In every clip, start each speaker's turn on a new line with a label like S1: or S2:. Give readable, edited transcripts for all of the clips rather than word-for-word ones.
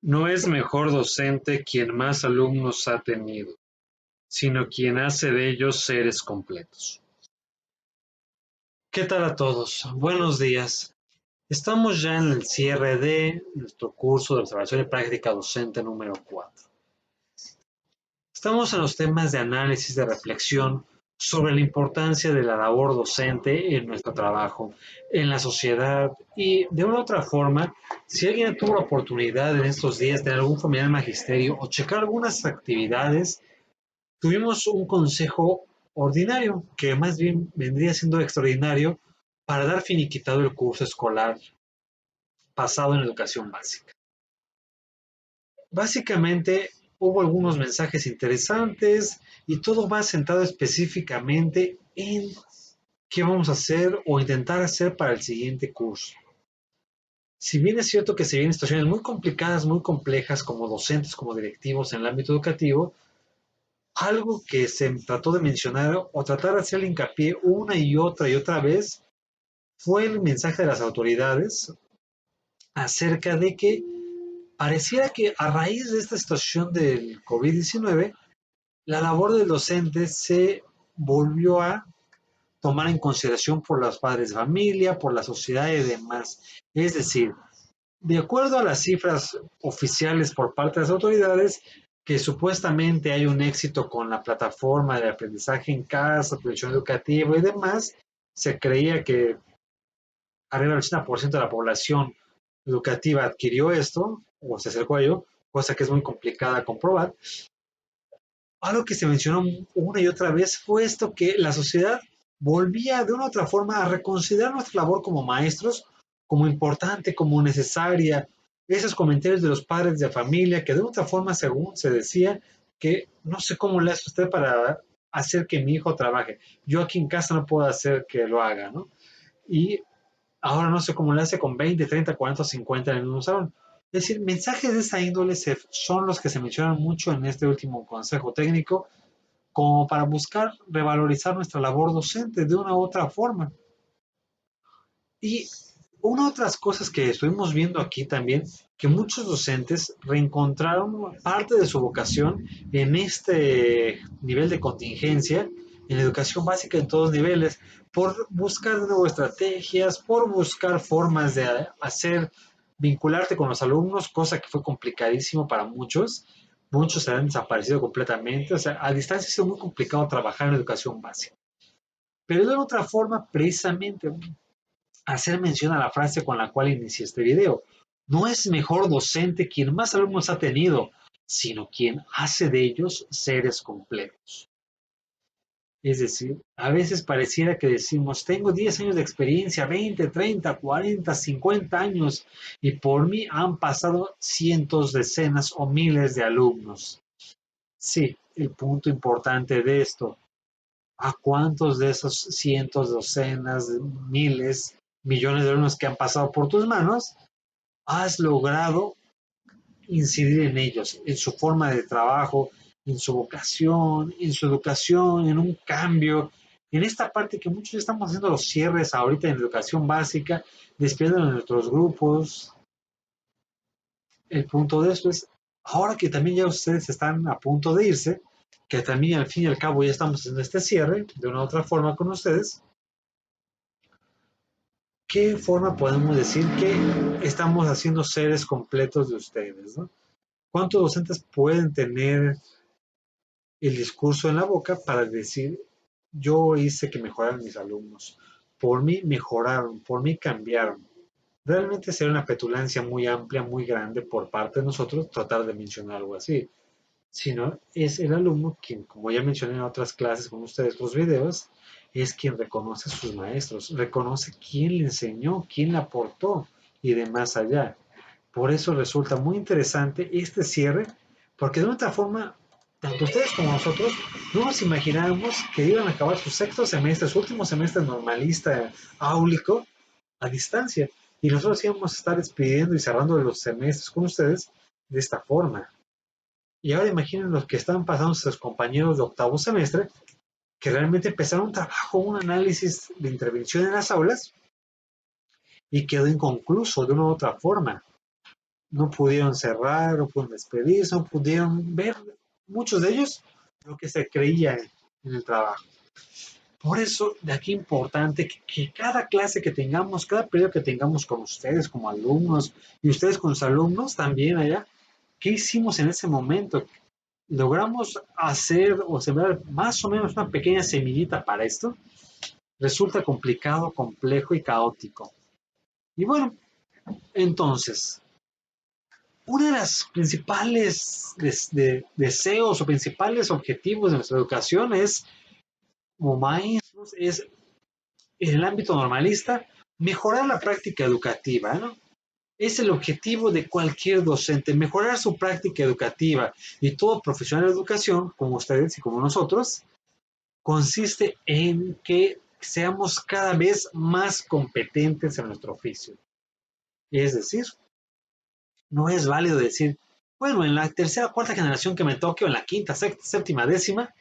S1: No es mejor docente quien más alumnos ha tenido, sino quien hace de ellos seres completos. ¿Qué tal a todos? Buenos días. Estamos ya en el cierre de nuestro curso de observación y práctica docente número 4. Estamos en los temas de análisis, de reflexión sobre la importancia de la labor docente en nuestro trabajo, en la sociedad y de una u otra forma, si alguien tuvo la oportunidad en estos días de tener algún familiar magisterio o checar algunas actividades, tuvimos un consejo ordinario, que más bien vendría siendo extraordinario para dar finiquitado el curso escolar pasado en educación básica. Básicamente hubo algunos mensajes interesantes y todo va centrado específicamente en qué vamos a hacer o intentar hacer para el siguiente curso. Si bien es cierto que se vienen situaciones muy complicadas, muy complejas como docentes, como directivos en el ámbito educativo, algo que se trató de mencionar o tratar de hacer hincapié una y otra vez fue el mensaje de las autoridades acerca de que pareciera que a raíz de esta situación del COVID-19, la labor del docente se volvió a tomar en consideración por los padres de familia, por la sociedad y demás. Es decir, de acuerdo a las cifras oficiales por parte de las autoridades, que supuestamente hay un éxito con la plataforma de aprendizaje en casa, previsión educativa y demás, se creía que arriba del 80% de la población educativa adquirió esto o se acercó a ello, cosa que es muy complicada de comprobar. Algo que se mencionó una y otra vez fue esto, que la sociedad volvía de una u otra forma a reconsiderar nuestra labor como maestros como importante, como necesaria. Esos comentarios de los padres de familia que de otra forma, según se decía, que no sé cómo le hace usted para hacer que mi hijo trabaje. Yo aquí en casa no puedo hacer que lo haga, ¿no? Y ahora no sé cómo le hace con 20, 30, 40, 50 en el mismo salón. Es decir, mensajes de esa índole son los que se mencionan mucho en este último consejo técnico, como para buscar revalorizar nuestra labor docente de una u otra forma. Y una de otras cosas que estuvimos viendo aquí también, que muchos docentes reencontraron parte de su vocación en este nivel de contingencia, en la educación básica en todos niveles, por buscar de nuevo estrategias, por buscar formas de hacer, vincularte con los alumnos, cosa que fue complicadísimo para muchos. Muchos se han desaparecido completamente, o sea, a distancia ha sido muy complicado trabajar en educación básica. Pero de otra forma, precisamente, hacer mención a la frase con la cual inicié este video. No es mejor docente quien más alumnos ha tenido, sino quien hace de ellos seres completos. Es decir, a veces pareciera que decimos, tengo 10 años de experiencia, 20, 30, 40, 50 años, y por mí han pasado cientos, decenas o miles de alumnos. Sí, el punto importante de esto, ¿a cuántos de esos cientos, docenas, miles, millones de alumnos que han pasado por tus manos has logrado incidir en ellos, en su forma de trabajo, en su vocación, en su educación, en un cambio, en esta parte que muchos estamos haciendo los cierres ahorita en educación básica, despidiendo de nuestros grupos? El punto de esto es, ahora que también ya ustedes están a punto de irse, que también al fin y al cabo ya estamos haciendo este cierre de una u otra forma con ustedes, ¿qué forma podemos decir que estamos haciendo seres completos de ustedes, ¿no? ¿Cuántos docentes pueden tener el discurso en la boca para decir, yo hice que mejoraran mis alumnos, por mí mejoraron, por mí cambiaron? Realmente sería una petulancia muy amplia, muy grande por parte de nosotros tratar de mencionar algo así. Sino es el alumno quien, como ya mencioné en otras clases con ustedes, los videos, es quien reconoce a sus maestros, reconoce quién le enseñó, quién le aportó y de más allá. Por eso resulta muy interesante este cierre, porque de otra forma, tanto ustedes como nosotros no nos imaginábamos que iban a acabar su sexto semestre, su último semestre normalista, áulico, a distancia. Y nosotros íbamos a estar despidiendo y cerrando los semestres con ustedes de esta forma. Y ahora imaginen los que estaban pasando sus compañeros de octavo semestre, que realmente empezaron un trabajo, un análisis de intervención en las aulas y quedó inconcluso de una u otra forma. no pudieron cerrar, no pudieron despedirse, no pudieron ver, muchos de ellos, lo que se creía en el trabajo. Por eso, de aquí importante que cada clase que tengamos, cada periodo que tengamos con ustedes como alumnos y ustedes con sus alumnos también allá, ¿qué hicimos en ese momento? ¿Logramos hacer o sembrar más o menos una pequeña semillita para esto? Resulta complicado, complejo y caótico. Y bueno, entonces, una de las principales deseos o principales objetivos de nuestra educación es, como maestros, es en el ámbito normalista, mejorar la práctica educativa, ¿no? Es el objetivo de cualquier docente, mejorar su práctica educativa y todo profesional de educación, como ustedes y como nosotros, consiste en que seamos cada vez más competentes en nuestro oficio. Es decir, no es válido decir, bueno, en la tercera o cuarta generación que me toque, o en la quinta, sexta, séptima, décima,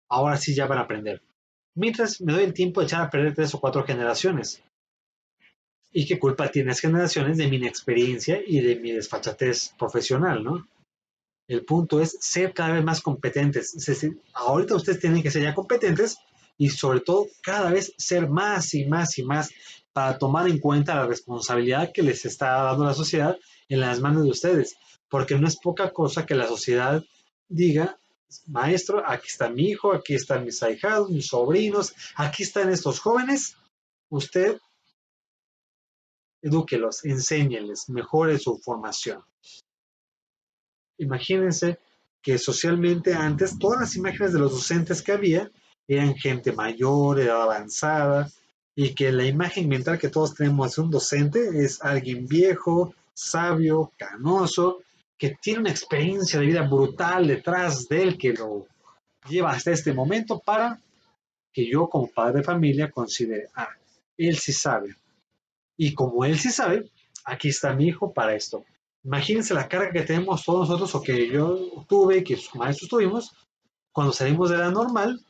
S1: ahora sí ya van a aprender. Mientras me doy el tiempo de echar a perder 3 o 4 generaciones. ¿Y qué culpa tienes generaciones de mi inexperiencia y de mi desfachatez profesional, no? El punto es ser cada vez más competentes. Es decir, ahorita ustedes tienen que ser ya competentes y sobre todo cada vez ser más y más y más para tomar en cuenta la responsabilidad que les está dando la sociedad en las manos de ustedes. Porque no es poca cosa que la sociedad diga, maestro, aquí está mi hijo, aquí están mis ahijados, mis sobrinos, aquí están estos jóvenes, usted edúquelos, enséñeles, mejore su formación. Imagínense que socialmente antes todas las imágenes de los docentes que había eran gente mayor, edad avanzada, y que la imagen mental que todos tenemos de un docente es alguien viejo, sabio, canoso, que tiene una experiencia de vida brutal detrás de él que lo lleva hasta este momento para que yo como padre de familia considere, él sí sabe. Y como él sí sabe, aquí está mi hijo para esto. Imagínense la carga que tenemos todos nosotros o que yo tuve, que sus maestros tuvimos, cuando salimos de la normal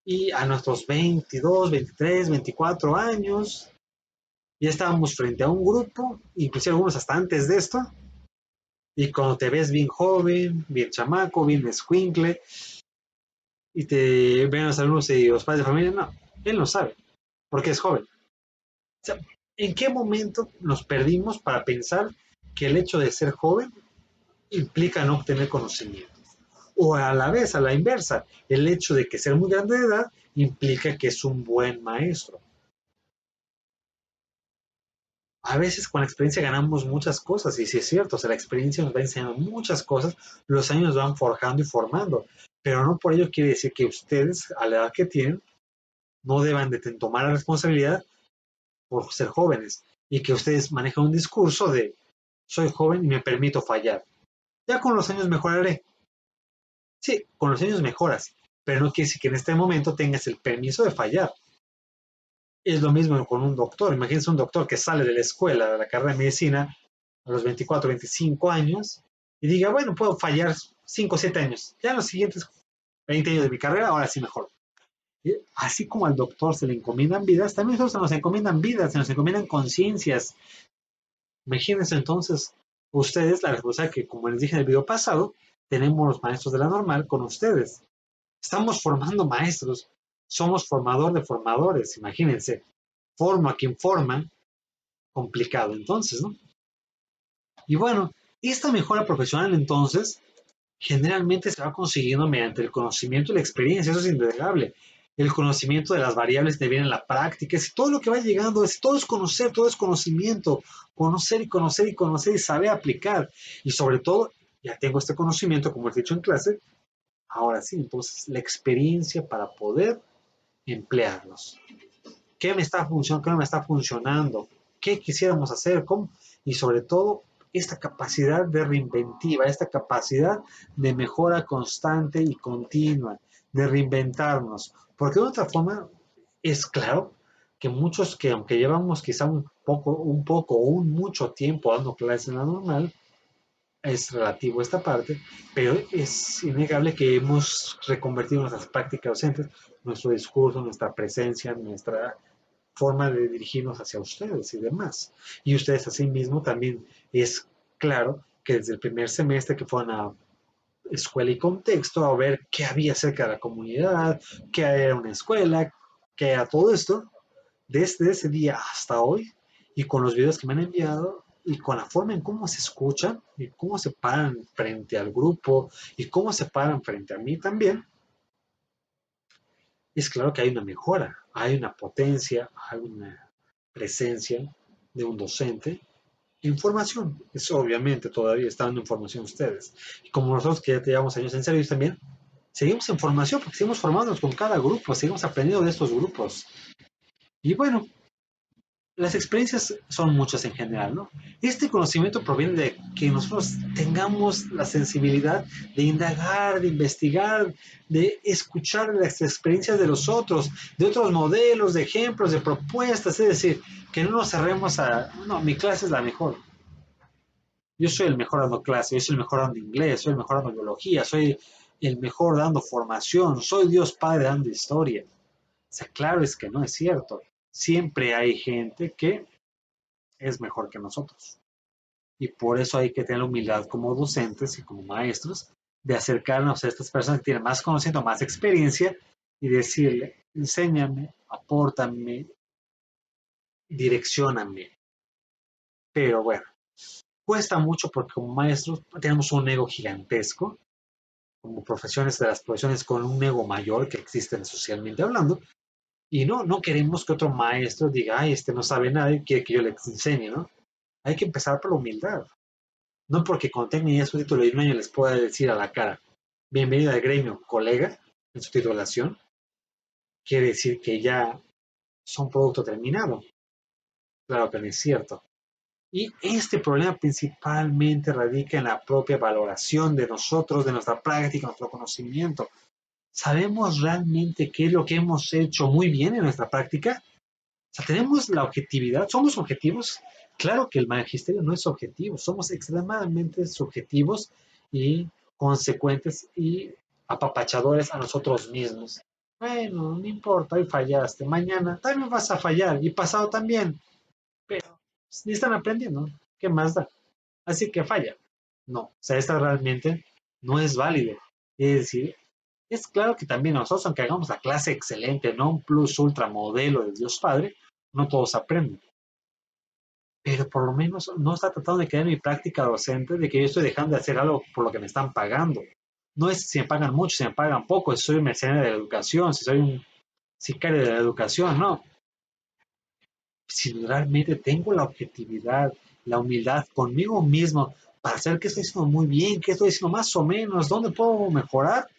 S1: y a nuestros 22, 23, 24 años, ya estábamos frente a un grupo, inclusive algunos hasta antes de esto, y cuando te ves bien joven, bien chamaco, bien escuincle, y te ven los alumnos y los padres de familia, no, él no sabe, porque es joven. O sea, ¿en qué momento nos perdimos para pensar que el hecho de ser joven implica no obtener conocimiento? O a la vez, a la inversa, el hecho de que ser muy grande de edad implica que es un buen maestro. A veces con la experiencia ganamos muchas cosas, y sí es cierto, o sea, la experiencia nos va enseñando muchas cosas, los años nos van forjando y formando, pero no por ello quiere decir que ustedes, a la edad que tienen, no deban de tomar la responsabilidad por ser jóvenes y que ustedes manejan un discurso de soy joven y me permito fallar. Ya con los años mejoraré. Sí, con los años mejoras, pero no quiere decir que en este momento tengas el permiso de fallar. Es lo mismo con un doctor. Imagínense un doctor que sale de la escuela, de la carrera de medicina, a los 24, 25 años, y diga, bueno, puedo fallar 5 o 7 años. Ya en los siguientes 20 años de mi carrera, ahora sí mejor. Y así como al doctor se le encomiendan vidas, también nosotros se nos encomiendan vidas, se nos encomiendan conciencias. Imagínense entonces ustedes la responsabilidad que, como les dije en el video pasado, tenemos los maestros de la normal con ustedes. Estamos formando maestros, somos formador de formadores, imagínense, forma a quien forma, complicado entonces, ¿no? Y bueno, esta mejora profesional entonces generalmente se va consiguiendo mediante el conocimiento y la experiencia, eso es indudable. El conocimiento de las variables que vienen en la práctica, es todo lo que va llegando, todo es conocer, todo es conocimiento, conocer y conocer y conocer y saber aplicar. Y sobre todo, ya tengo este conocimiento, como he dicho en clase, ahora sí, entonces la experiencia para poder emplearlos. ¿Qué me está funcionando? ¿Qué no me está funcionando? ¿Qué quisiéramos hacer? ¿Cómo? Y sobre todo, esta capacidad de reinventiva, esta capacidad de mejora constante y continua, de reinventarnos. Porque de otra forma, es claro que muchos que aunque llevamos quizá un poco o un mucho tiempo dando clases en la normal, es relativo a esta parte, pero es innegable que hemos reconvertido nuestras prácticas docentes, nuestro discurso, nuestra presencia, nuestra forma de dirigirnos hacia ustedes y demás. Y ustedes asimismo también es Claro que desde el primer semestre que fue una escuela y contexto, a ver qué había cerca de la comunidad, qué era una escuela, qué era todo esto, desde ese día hasta hoy, y con los videos que me han enviado, y con la forma en cómo se escuchan, y cómo se paran frente al grupo, y cómo se paran frente a mí también, es claro que hay una mejora, hay una potencia, hay una presencia de un docente. Información, eso obviamente todavía está dando información a ustedes. Y como nosotros que ya llevamos años en serio también, seguimos en formación porque seguimos formándonos con cada grupo, seguimos aprendiendo de estos grupos. Y bueno, las experiencias son muchas en general, ¿no? Este conocimiento proviene de que nosotros tengamos la sensibilidad de indagar, de investigar, de escuchar las experiencias de los otros, de otros modelos, de ejemplos, de propuestas, es decir, que no nos cerremos a, no, mi clase es la mejor. Yo soy el mejor dando clase, yo soy el mejor dando inglés, soy el mejor dando biología, soy el mejor dando formación, soy Dios Padre dando historia. O sea, claro es que no es cierto. Siempre hay gente que es mejor que nosotros. Y por eso hay que tener la humildad como docentes y como maestros de acercarnos a estas personas que tienen más conocimiento, más experiencia y decirle, enséñame, apórtame, direccioname. Pero bueno, cuesta mucho porque como maestros tenemos un ego gigantesco, como profesiones de las profesiones con un ego mayor que existen socialmente hablando, y no queremos que otro maestro diga, ay, este no sabe nada y quiere que yo le enseñe, ¿no? Hay que empezar por la humildad. No porque cuando tengan su título de un año les pueda decir a la cara, bienvenido al gremio, colega, en su titulación, quiere decir que ya son producto terminado. Claro que no es cierto. Y este problema principalmente radica en la propia valoración de nosotros, de nuestra práctica, nuestro conocimiento. ¿Sabemos realmente qué es lo que hemos hecho muy bien en nuestra práctica? O sea, tenemos la objetividad, somos objetivos. Claro que el magisterio no es objetivo, somos extremadamente subjetivos y consecuentes y apapachadores a nosotros mismos. Bueno, no importa, hoy fallaste, mañana también vas a fallar y pasado también, pero ni están aprendiendo, ¿qué más da? Así que falla. No, o sea, esta realmente no es válido. Es decir, es claro que también nosotros, aunque hagamos la clase excelente, no un plus ultra modelo de Dios Padre, no todos aprenden. Pero por lo menos no está tratando de quedar mi práctica docente de que yo estoy dejando de hacer algo por lo que me están pagando. No es si me pagan mucho, si me pagan poco, si soy un mercenario de la educación, si soy un sicario de la educación, no. Si realmente tengo la objetividad, la humildad conmigo mismo para saber qué estoy haciendo muy bien, qué estoy haciendo más o menos, dónde puedo mejorar.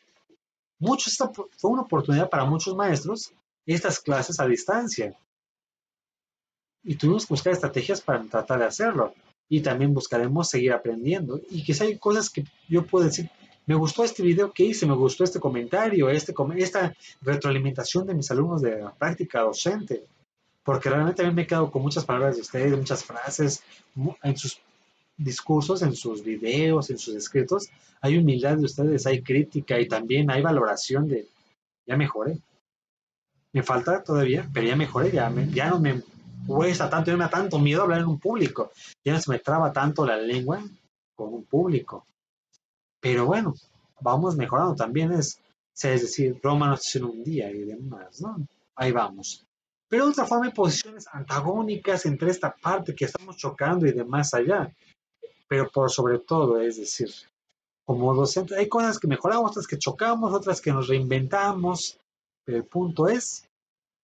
S1: Esta fue una oportunidad para muchos maestros estas clases a distancia y tuvimos que buscar estrategias para tratar de hacerlo y también buscaremos seguir aprendiendo y quizá hay cosas que yo puedo decir, me gustó este video que hice, me gustó este comentario, esta retroalimentación de mis alumnos de la práctica docente, porque realmente también me he quedado con muchas palabras de ustedes, muchas frases en sus discursos, en sus videos, en sus escritos, hay humildad de ustedes, hay crítica y también hay valoración de, ya mejoré, me falta todavía, pero ya mejoré, ya no me cuesta tanto, ya no me da tanto miedo hablar en un público, ya no se me traba tanto la lengua con un público. Pero bueno, vamos mejorando también, es decir, Roma no se en un día y demás, ¿no? Ahí vamos. Pero de otra forma hay posiciones antagónicas entre esta parte que estamos chocando y demás allá. Pero por sobre todo, es decir, como docente, hay cosas que mejoramos, otras que chocamos, otras que nos reinventamos. Pero el punto es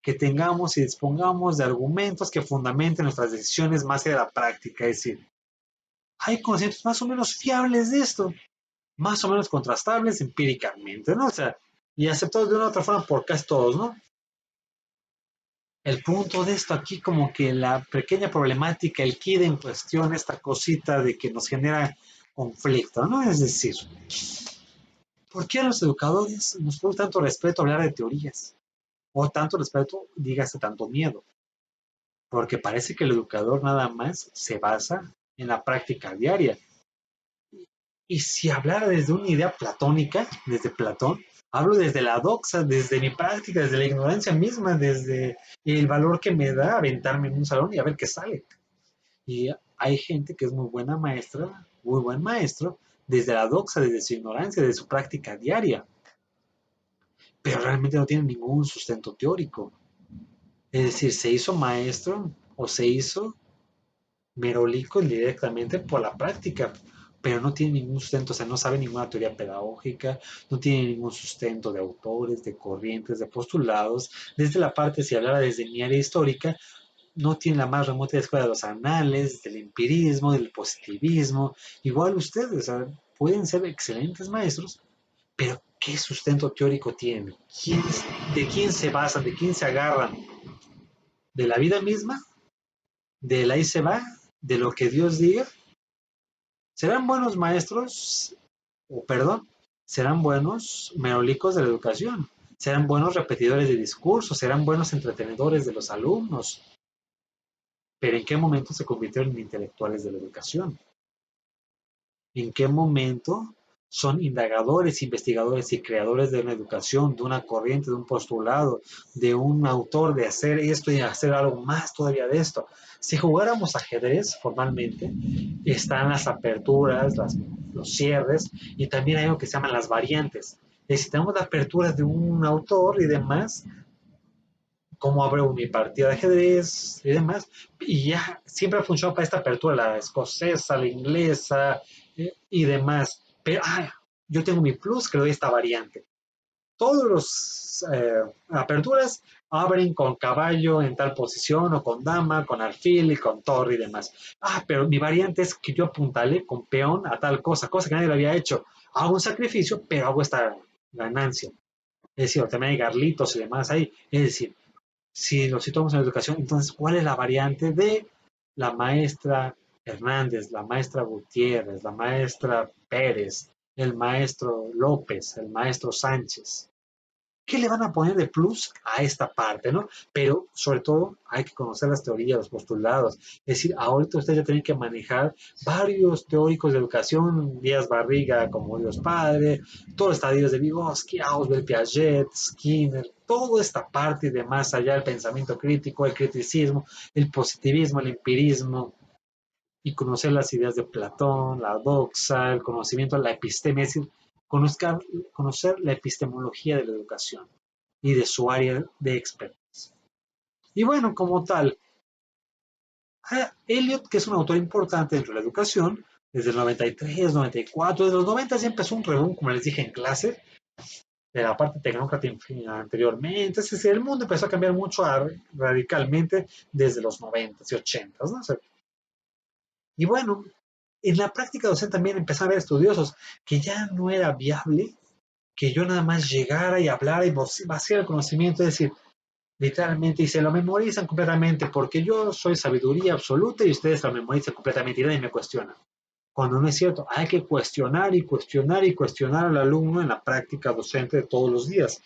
S1: que tengamos y dispongamos de argumentos que fundamenten nuestras decisiones más allá de la práctica. Es decir, hay conceptos más o menos fiables de esto, más o menos contrastables empíricamente, ¿no? O sea, y aceptados de una u otra forma por casi todos, ¿no? El punto de esto aquí como que la pequeña problemática, el kit en cuestión, esta cosita de que nos genera conflicto, ¿no? Es decir, ¿por qué a los educadores nos produce tanto respeto hablar de teorías? O tanto respeto, dígase tanto miedo. Porque parece que el educador nada más se basa en la práctica diaria. Y si hablara desde una idea platónica, desde Platón, hablo desde la doxa, desde mi práctica, desde la ignorancia misma, desde el valor que me da aventarme en un salón y a ver qué sale. Y hay gente que es muy buena maestra, muy buen maestro, desde la doxa, desde su ignorancia, desde su práctica diaria, pero realmente no tiene ningún sustento teórico. Es decir, se hizo maestro o se hizo merolico directamente por la práctica, pero no tiene ningún sustento, o sea, no sabe ninguna teoría pedagógica, no tiene ningún sustento de autores, de corrientes, de postulados. Desde la parte, si hablara desde mi área histórica, no tiene la más remota escuela de los anales, del empirismo, del positivismo. Igual ustedes, o sea, pueden ser excelentes maestros, pero ¿qué sustento teórico tienen? ¿De quién se basan? ¿De quién se agarran? ¿De la vida misma? ¿Del ahí se va? ¿De lo que Dios diga? ¿Serán buenos maestros? O perdón, serán buenos merolicos de la educación, serán buenos repetidores de discursos, serán buenos entretenedores de los alumnos, pero ¿en qué momento se convirtieron en intelectuales de la educación? ¿En qué momento son indagadores, investigadores y creadores de una educación, de una corriente, de un postulado, de un autor, de hacer esto y hacer algo más todavía de esto? Si jugáramos ajedrez formalmente, están las aperturas, los cierres, y también hay algo que se llaman las variantes. Necesitamos la apertura de un autor y demás, cómo abro mi partida de ajedrez y demás, y ya siempre ha funcionado para esta apertura, la escocesa, la inglesa y demás. Pero yo tengo mi plus que le doy esta variante. Todos los aperturas abren con caballo en tal posición, o con dama, con alfil y con torre y demás. Pero mi variante es que yo apuntale con peón a tal cosa, cosa que nadie lo había hecho. Hago un sacrificio, pero hago esta ganancia. Es decir, también hay garlitos y demás ahí. Es decir, si lo situamos en la educación, entonces, ¿cuál es la variante de la maestra Hernández, la maestra Gutiérrez, la maestra Pérez, el maestro López, el maestro Sánchez? ¿Qué le van a poner de plus a esta parte, no? Pero sobre todo hay que conocer las teorías, los postulados. Es decir, ahorita ustedes ya tienen que manejar varios teóricos de educación, Díaz Barriga como Dios Padre, todos los estadios de Vygotsky, Ausubel, Piaget, Skinner, toda esta parte y de más allá, el pensamiento crítico, el criticismo, el positivismo, el empirismo, y conocer las ideas de Platón, la doxa, el conocimiento de la episteme, es decir, conocer la epistemología de la educación y de su área de expertise. Y bueno, como tal, Eliot, que es un autor importante dentro de la educación, desde el 93, 94, desde los 90 ya empezó un rebú, como les dije en clase, de la parte tecnócrata anteriormente. Es decir, el mundo empezó a cambiar mucho radicalmente desde los 90 y 80, ¿no? O sea, y bueno, en la práctica docente también empezaron a haber estudiosos que ya no era viable que yo nada más llegara y hablara y vaciara el conocimiento, es decir, literalmente, y se lo memorizan completamente, porque yo soy sabiduría absoluta y ustedes lo memorizan completamente y nadie me cuestiona. Cuando no es cierto, hay que cuestionar y cuestionar y cuestionar al alumno en la práctica docente de todos los días,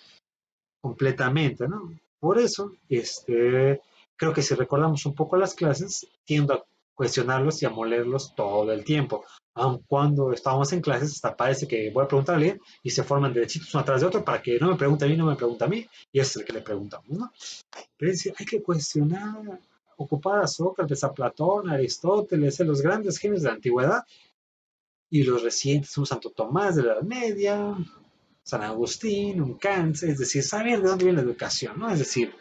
S1: completamente, ¿no? Por eso, creo que si recordamos un poco las clases, tiendo a cuestionarlos y a molerlos todo el tiempo. Aun cuando estábamos en clases, hasta parece que voy a preguntarle y se forman derechitos uno atrás de otro para que no me pregunte a mí, no me pregunte a mí, y ese es el que le preguntamos, ¿no? Pero es decir, hay que cuestionar, ocupar a Sócrates, a Platón, a Aristóteles, a los grandes genios de la antigüedad, y los recientes, un Santo Tomás de la Edad Media, San Agustín, un Kant, es decir, saber de dónde viene la educación, ¿no? Es decir,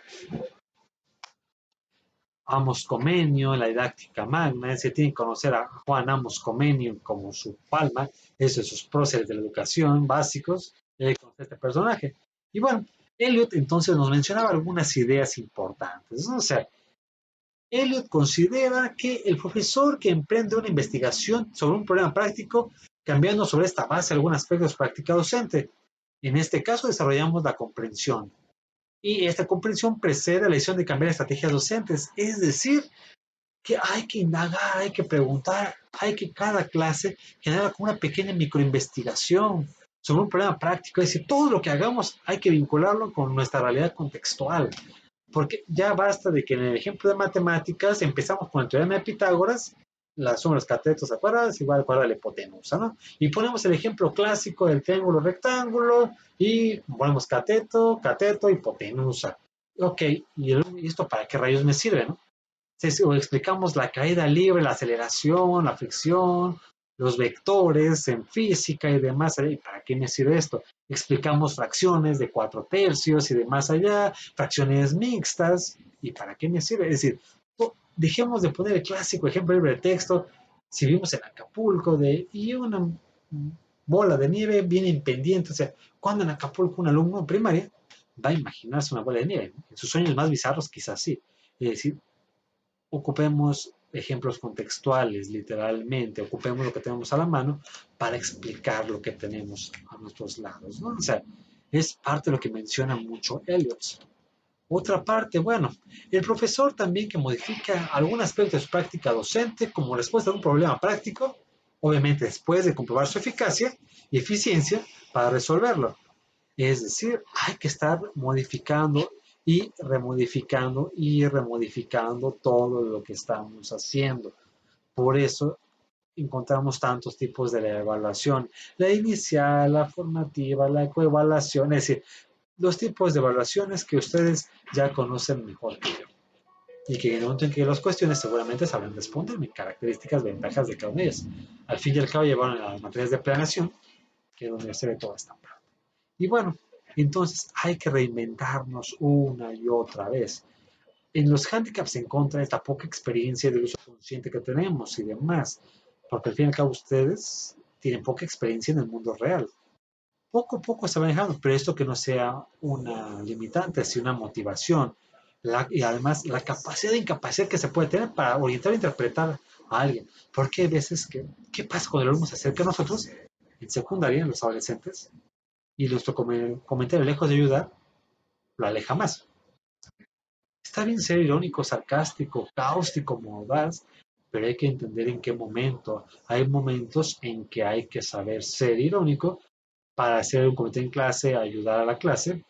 S1: Amos Comenio, la didáctica magna, se tiene que conocer a Juan Amos Comenio como su palma, eso es sus próceres de la educación básicos, hay que conocer a este personaje. Y bueno, Eliot entonces nos mencionaba algunas ideas importantes, ¿no? O sea, Eliot considera que el profesor que emprende una investigación sobre un problema práctico, cambiando sobre esta base algún aspecto de su práctica docente, en este caso desarrollamos la comprensión, y esta comprensión precede a la decisión de cambiar estrategias docentes. Es decir, que hay que indagar, hay que preguntar, hay que cada clase generar como una pequeña microinvestigación sobre un problema práctico. Es decir, todo lo que hagamos hay que vincularlo con nuestra realidad contextual. Porque ya basta de que en el ejemplo de matemáticas empezamos con el teorema de Pitágoras, las sumas, los catetos cuadrados igual al cuadrado de la hipotenusa, ¿no? Y ponemos el ejemplo clásico del triángulo rectángulo y ponemos cateto, hipotenusa. Ok, ¿y esto para qué rayos me sirve, no? O explicamos la caída libre, la aceleración, la fricción, los vectores en física y demás. ¿Y para qué me sirve esto? Explicamos fracciones de 4/3 y de más allá, fracciones mixtas. ¿Y para qué me sirve? Es decir, dejemos de poner el clásico ejemplo libre de texto. Si vivimos en Acapulco y una bola de nieve viene en pendiente, o sea, cuando en Acapulco un alumno en primaria va a imaginarse una bola de nieve, ¿no? En sus sueños más bizarros quizás sí. Es decir, ocupemos ejemplos contextuales, literalmente, ocupemos lo que tenemos a la mano para explicar lo que tenemos a nuestros lados, ¿no? O sea, es parte de lo que menciona mucho Eliot. Otra parte, bueno, el profesor también que modifica algún aspecto de su práctica docente como respuesta a un problema práctico, obviamente después de comprobar su eficacia y eficiencia para resolverlo. Es decir, hay que estar modificando y remodificando todo lo que estamos haciendo. Por eso encontramos tantos tipos de la evaluación, la inicial, la formativa, la coevaluación, es decir, los tipos de evaluaciones que ustedes ya conocen mejor que yo. Y que en el momento en que los cuestiones seguramente sabrán responderme características, ventajas de cada una de ellas. Al fin y al cabo llevaron a las materias de planeación, que es donde se ve toda esta parte. Y bueno, entonces hay que reinventarnos una y otra vez. En los handicaps se encuentra esta poca experiencia del uso consciente que tenemos y demás, porque al fin y al cabo ustedes tienen poca experiencia en el mundo real. Poco a poco se va dejando, pero esto que no sea una limitante, sino una motivación. Y además la capacidad de incapacidad que se puede tener para orientar e interpretar a alguien. Porque hay veces que, ¿qué pasa cuando el alumno se acerca a nosotros en secundaria, en los adolescentes? Y nuestro comentario, lejos de ayudar, lo aleja más. Está bien ser irónico, sarcástico, cáustico, mordaz, pero hay que entender en qué momento. Hay momentos en que hay que saber ser irónico para hacer un comentario en clase, ayudar a la clase,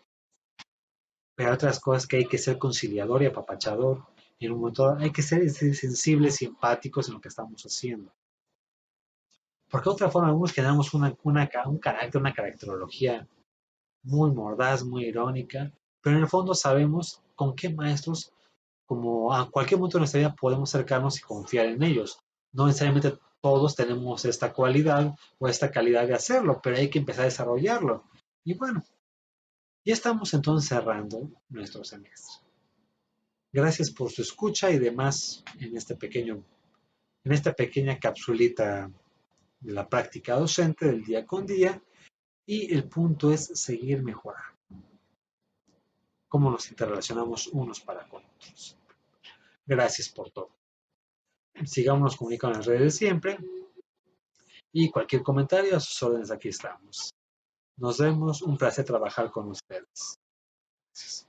S1: pero hay otras cosas que hay que ser conciliador y apapachador. En un momento hay que ser sensibles y empáticos en lo que estamos haciendo. Porque de otra forma, algunos generamos un carácter, una caracterología muy mordaz, muy irónica, pero en el fondo sabemos con qué maestros, como a cualquier momento de nuestra vida, podemos acercarnos y confiar en ellos. No necesariamente todos tenemos esta cualidad o esta calidad de hacerlo, pero hay que empezar a desarrollarlo. Y bueno, ya estamos entonces cerrando nuestro semestre. Gracias por su escucha y demás en esta pequeña capsulita de la práctica docente del día con día. Y el punto es seguir mejorando. Cómo nos interrelacionamos unos para con otros. Gracias por todo. Sigamos comunicando en las redes siempre y cualquier comentario a sus órdenes aquí estamos. Nos vemos, un placer trabajar con ustedes. Gracias.